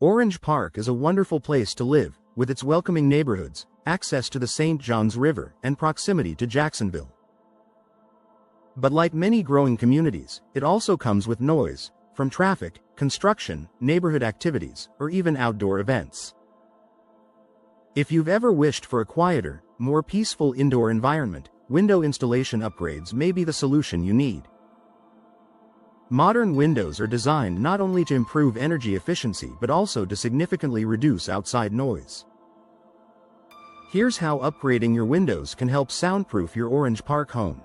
Orange Park is a wonderful place to live, with its welcoming neighborhoods, access to the St. Johns River, and proximity to Jacksonville. But like many growing communities, it also comes with noise, from traffic, construction, neighborhood activities, or even outdoor events. If you've ever wished for a quieter, more peaceful indoor environment, window installation upgrades may be the solution you need. Modern windows are designed not only to improve energy efficiency but also to significantly reduce outside noise. Here's how upgrading your windows can help soundproof your Orange Park home.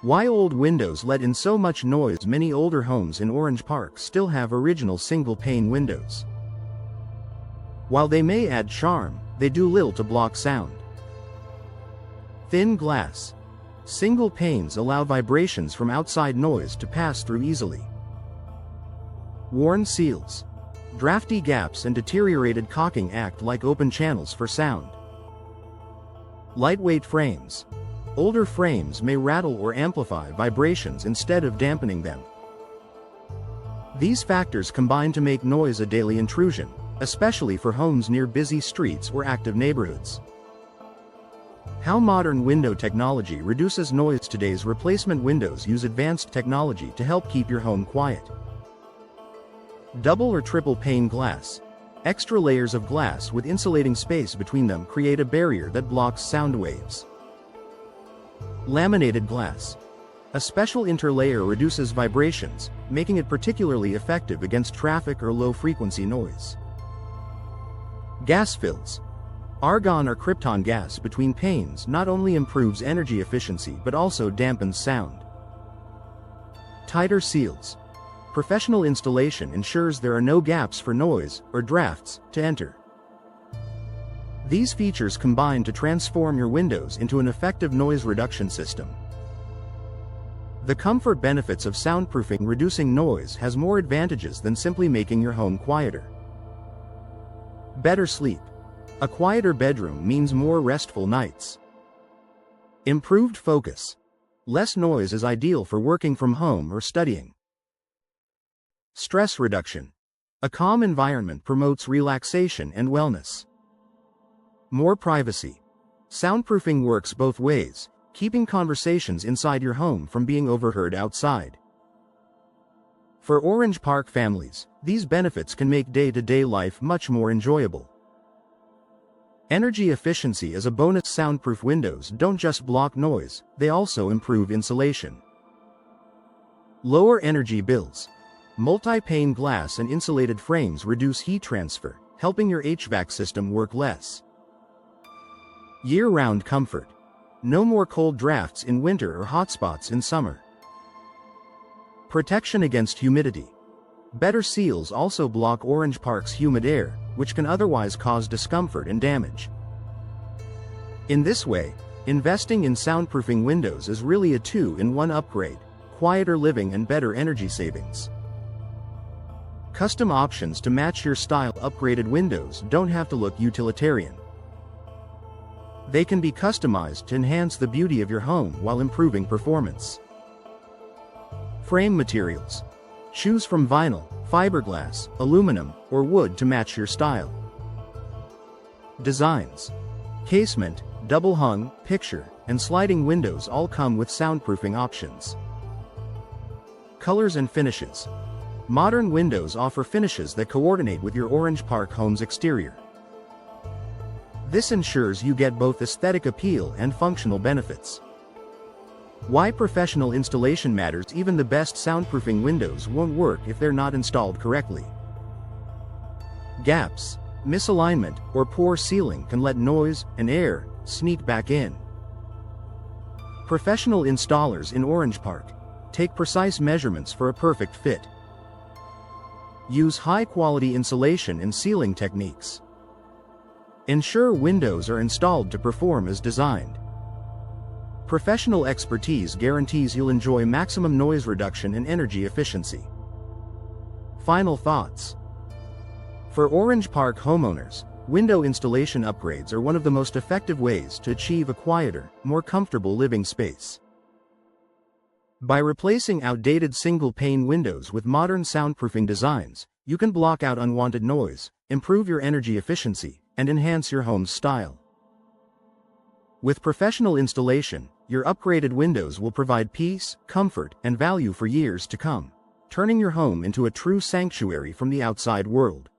Why old windows let in so much noise? Many older homes in Orange Park still have original single-pane windows. While they may add charm, they do little to block sound. Thin glass. Single panes allow vibrations from outside noise to pass through easily. Worn seals. Drafty gaps and deteriorated caulking act like open channels for sound. Lightweight frames. Older frames may rattle or amplify vibrations instead of dampening them. These factors combine to make noise a daily intrusion, especially for homes near busy streets or active neighborhoods. How modern window technology reduces noise. Today's replacement windows use advanced technology to help keep your home quiet. Double or triple pane glass. Extra layers of glass with insulating space between them create a barrier that blocks sound waves. Laminated glass. A special interlayer reduces vibrations, making it particularly effective against traffic or low-frequency noise. Gas fills. Argon or krypton gas between panes not only improves energy efficiency but also dampens sound. Tighter seals. Professional installation ensures there are no gaps for noise or drafts to enter. These features combine to transform your windows into an effective noise reduction system. The comfort benefits of soundproofing. Reducing noise has more advantages than simply making your home quieter. Better sleep. A quieter bedroom means more restful nights. Improved focus. Less noise is ideal for working from home or studying. Stress reduction. A calm environment promotes relaxation and wellness. More privacy. Soundproofing works both ways, keeping conversations inside your home from being overheard outside. For Orange Park families, these benefits can make day-to-day life much more enjoyable. Energy efficiency is a bonus. Soundproof windows don't just block noise, they also improve insulation. Lower energy bills. Multi-pane glass and insulated frames reduce heat transfer, helping your HVAC system work less. Year-round comfort. No more cold drafts in winter or hot spots in summer. Protection against humidity. Better seals also block Orange Park's humid air, which can otherwise cause discomfort and damage. In this way, investing in soundproofing windows is really a two-in-one upgrade: quieter living and better energy savings. Custom options to match your style. Upgraded windows don't have to look utilitarian. They can be customized to enhance the beauty of your home while improving performance. Frame materials. Choose from vinyl, fiberglass, aluminum, or wood to match your style. Designs. Casement, double-hung, picture, and sliding windows all come with soundproofing options. Colors and finishes. Modern windows offer finishes that coordinate with your Orange Park home's exterior. This ensures you get both aesthetic appeal and functional benefits. Why professional installation matters. Even the best soundproofing windows won't work if they're not installed correctly. Gaps, misalignment, or poor sealing can let noise and air sneak back in. Professional installers in Orange Park take precise measurements for a perfect fit. Use high-quality insulation and sealing techniques. Ensure windows are installed to perform as designed. Professional expertise guarantees you'll enjoy maximum noise reduction and energy efficiency. Final thoughts. For Orange Park homeowners, window installation upgrades are one of the most effective ways to achieve a quieter, more comfortable living space. By replacing outdated single-pane windows with modern soundproofing designs, You can block out unwanted noise, improve your energy efficiency, and enhance your home's style. With professional installation, your upgraded windows will provide peace, comfort, and value for years to come, turning your home into a true sanctuary from the outside world.